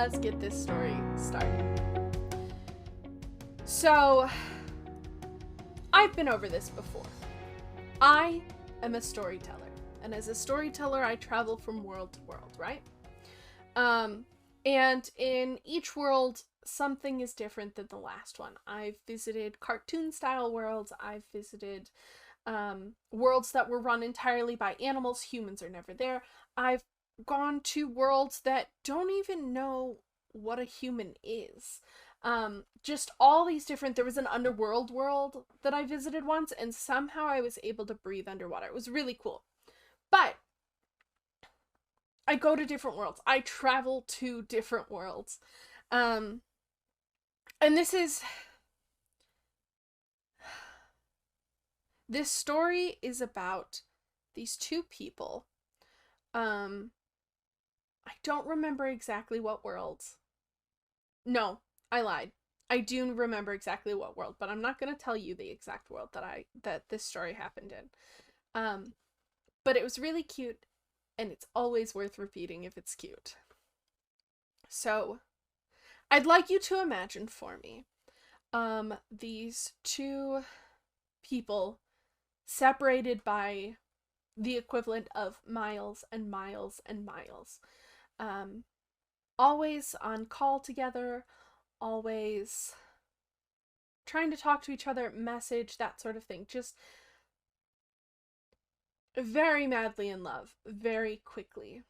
us get this story started. So, I've been over this before. I am a storyteller, and as a storyteller, I travel from world to world, right? And in each world, something is different than the last one. I've visited cartoon-style worlds. I've visited worlds that were run entirely by animals. Humans are never there. I've gone to worlds that don't even know what a human is. Just all these different, there was an underworld world that I visited once, and somehow I was able to breathe underwater. It was really cool. But I go to different worlds. I travel to different worlds. And this story is about these two people. I don't remember exactly what worlds. No, I lied. I do remember exactly what world, but I'm not going to tell you the exact world that this story happened in. But it was really cute, and it's always worth repeating if it's cute. So, I'd like you to imagine for me, these two people separated by the equivalent of miles and miles and miles. Always on call together, always trying to talk to each other, message, that sort of thing. Just very madly in love, very quickly.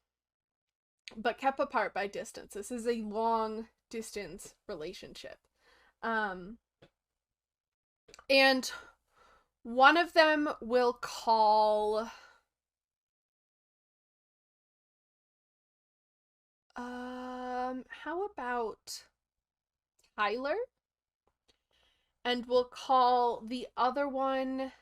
But kept apart by distance. This is a long distance relationship. And one of them will call how about Tyler? And we'll call the other one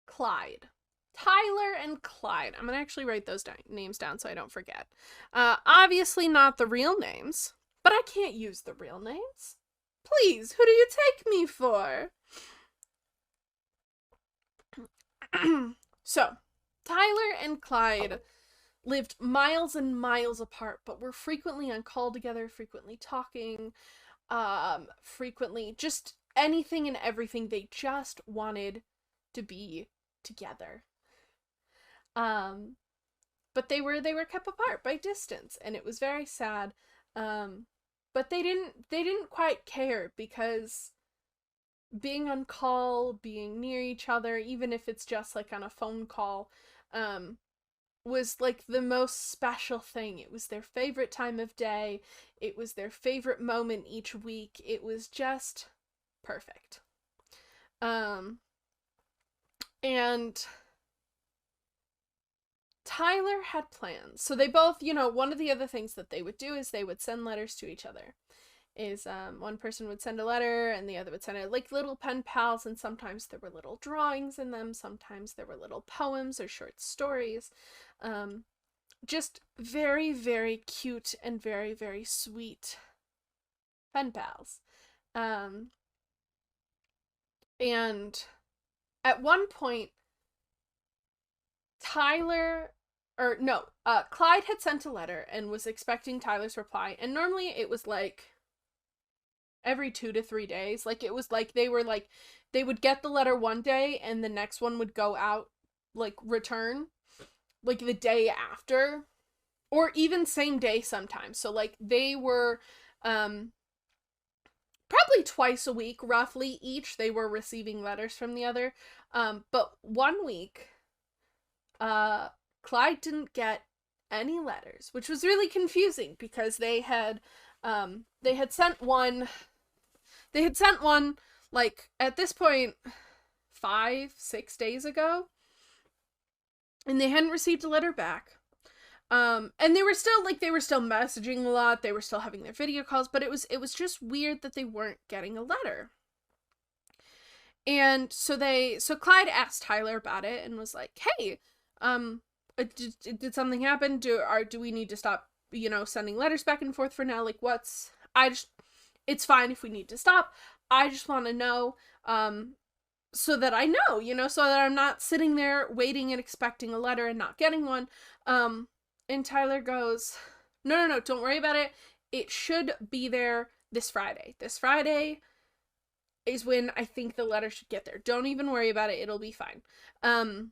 Clyde. Tyler and Clyde. I'm gonna actually write those names down so I don't forget. Obviously not the real names, but I can't use the real names. Please, who do you take me for? So, Tyler and Clyde lived miles and miles apart, but were frequently on call together, frequently talking, frequently just anything and everything. They just wanted to be together. But they were kept apart by distance, and it was very sad. But they didn't quite care, because being on call, being near each other, even if it's just like on a phone call, was like the most special thing. It was their favorite time of day. It was their favorite moment each week. It was just perfect. And Tyler had plans. So they both, one of the other things that they would do is they would send letters to each other. One person would send a letter and the other would send it, like little pen pals, and sometimes there were little drawings in them, sometimes there were little poems or short stories. Just very, very cute and very, very sweet pen pals. And at one point, Clyde had sent a letter and was expecting Tyler's reply, and normally it was like every 2 to 3 days. Like, it was like they would get the letter one day and the next one would go out, like, return, like, the day after, or even same day sometimes. So, like, they were, probably twice a week, roughly, each, they were receiving letters from the other. But one week, Clyde didn't get any letters, which was really confusing, because they had sent one, like, at this point, 5-6 days ago, and they hadn't received a letter back. And they were still messaging a lot, they were still having their video calls, but it was just weird that they weren't getting a letter. And so Clyde asked Tyler about it and was like, hey, did something happen? Do we need to stop, sending letters back and forth for now? Like, it's fine if we need to stop. I just want to know, so that I know, so that I'm not sitting there waiting and expecting a letter and not getting one. And Tyler goes, no, don't worry about it. It should be there this Friday. This Friday is when I think the letter should get there. Don't even worry about it. It'll be fine. And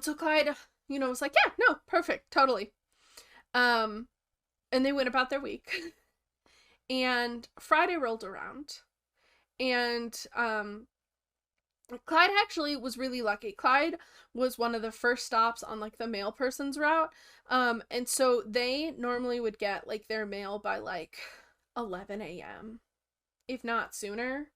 so Clyde, was like, yeah, no, perfect, totally. And they went about their week. And Friday rolled around. And Clyde actually was really lucky. Clyde was one of the first stops on like the mail person's route. And so they normally would get like their mail by like 11 a.m. if not sooner.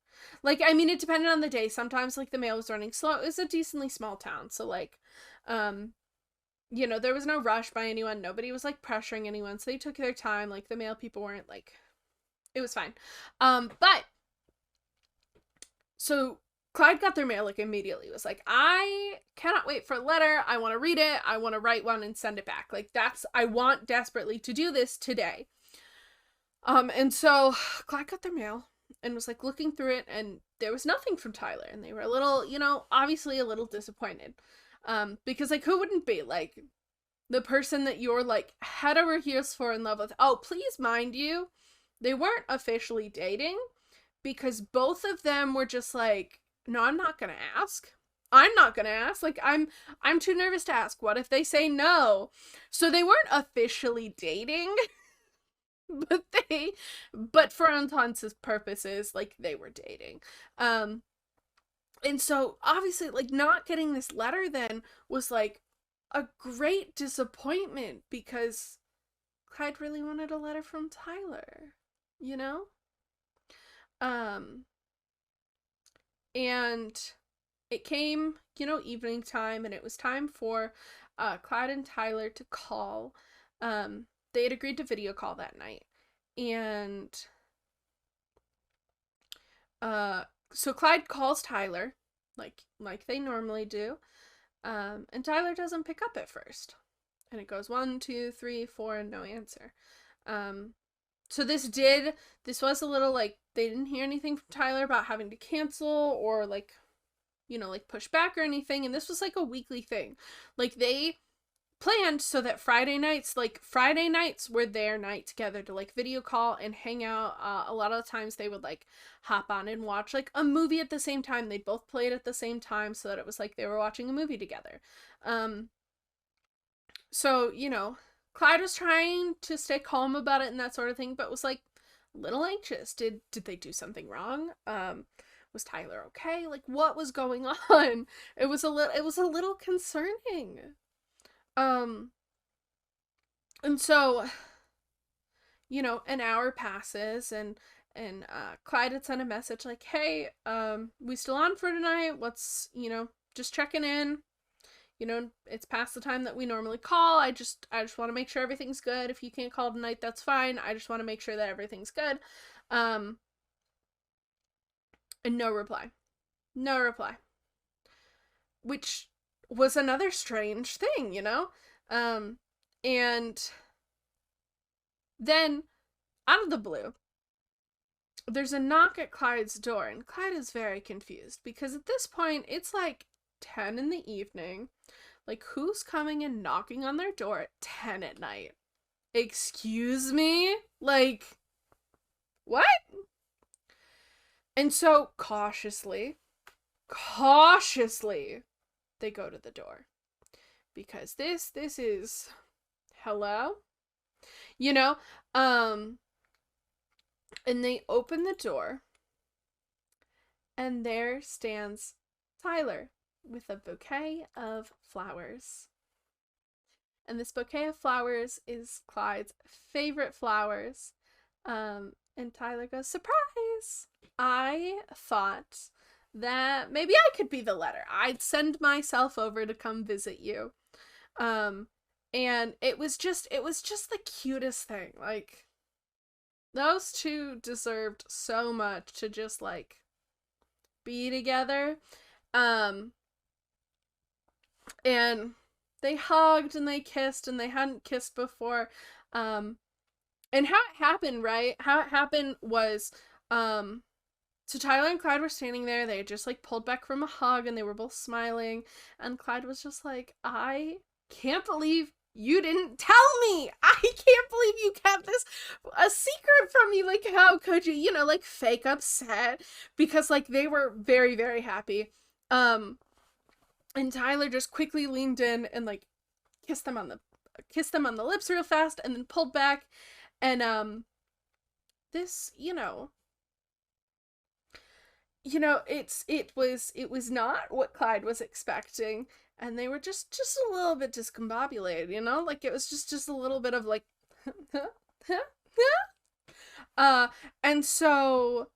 Like, I mean, it depended on the day. Sometimes like the mail was running slow. It was a decently small town. So like, there was no rush by anyone. Nobody was like pressuring anyone. So they took their time. Like the mail people weren't like, it was fine. But so Clyde got their mail like immediately. It was like, I cannot wait for a letter. I want to read it. I want to write one and send it back. Like I want desperately to do this today. And so Clyde got their mail and was like looking through it, and there was nothing from Tyler, and they were a little, obviously a little disappointed. Because like, who wouldn't be? Like, the person that you're like head over heels for in love with. Oh, please mind you, they weren't officially dating, because both of them were just like, no, I'm not gonna ask. I'm not gonna ask. Like, I'm too nervous to ask. What if they say no? So they weren't officially dating, but for all intents and purposes, like, they were dating. And so obviously, like, not getting this letter then was like a great disappointment, because Clyde really wanted a letter from Tyler, and it came, evening time, and it was time for Clyde and Tyler to call. They had agreed to video call that night. And so Clyde calls Tyler, like they normally do. And Tyler doesn't pick up at first. And it goes 1, 2, 3, 4, and no answer. So this was a little like, they didn't hear anything from Tyler about having to cancel or like, like push back or anything. And this was like a weekly thing. Like, they planned so that Friday nights were their night together to like video call and hang out. A lot of the times they would like hop on and watch like a movie at the same time. They'd both play it at the same time, so that it was like they were watching a movie together. So, Clyde was trying to stay calm about it and that sort of thing, but was like a little anxious. Did they do something wrong? Was Tyler okay? Like, what was going on? It was a little concerning. And so, an hour passes, and Clyde had sent a message like, hey, we still on for tonight? What's, just checking in. It's past the time that we normally call. I just want to make sure everything's good. If you can't call tonight, that's fine. I just want to make sure that everything's good. And no reply. No reply. Which was another strange thing, and then out of the blue, there's a knock at Clyde's door, and Clyde is very confused, because at this point it's like 10 in the evening. Like, who's coming and knocking on their door at 10 at night? Excuse me? Like, what? And so cautiously, they go to the door, because this is, hello, and they open the door, and there stands Tyler with a bouquet of flowers. And this bouquet of flowers is Clyde's favorite flowers. And Tyler goes, surprise! I thought that maybe I could be the letter. I'd send myself over to come visit you. And it was just the cutest thing. Like, those two deserved so much to just like be together. And they hugged and they kissed, and they hadn't kissed before. And how it happened, right? How it happened was, so Tyler and Clyde were standing there. They had just like pulled back from a hug, and they were both smiling. And Clyde was just like, I can't believe you didn't tell me. I can't believe you kept this a secret from me. Like, how could you, you know, like, fake upset? Because, like, they were very, very happy. And Tyler just quickly leaned in and, like, kissed them on the lips real fast, and then pulled back. And this, it was not what Clyde was expecting, and they were just a little bit discombobulated, like it was just a little bit of like and so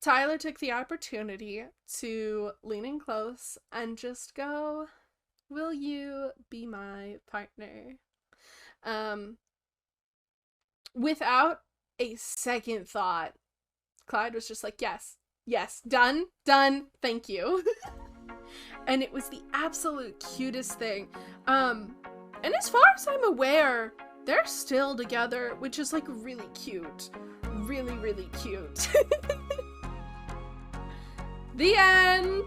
Tyler took the opportunity to lean in close and just go, "Will you be my partner?" Without a second thought, Clyde was just like, yes, done, thank you. And it was the absolute cutest thing. And as far as I'm aware, they're still together, which is like really cute. Really, really cute. The end!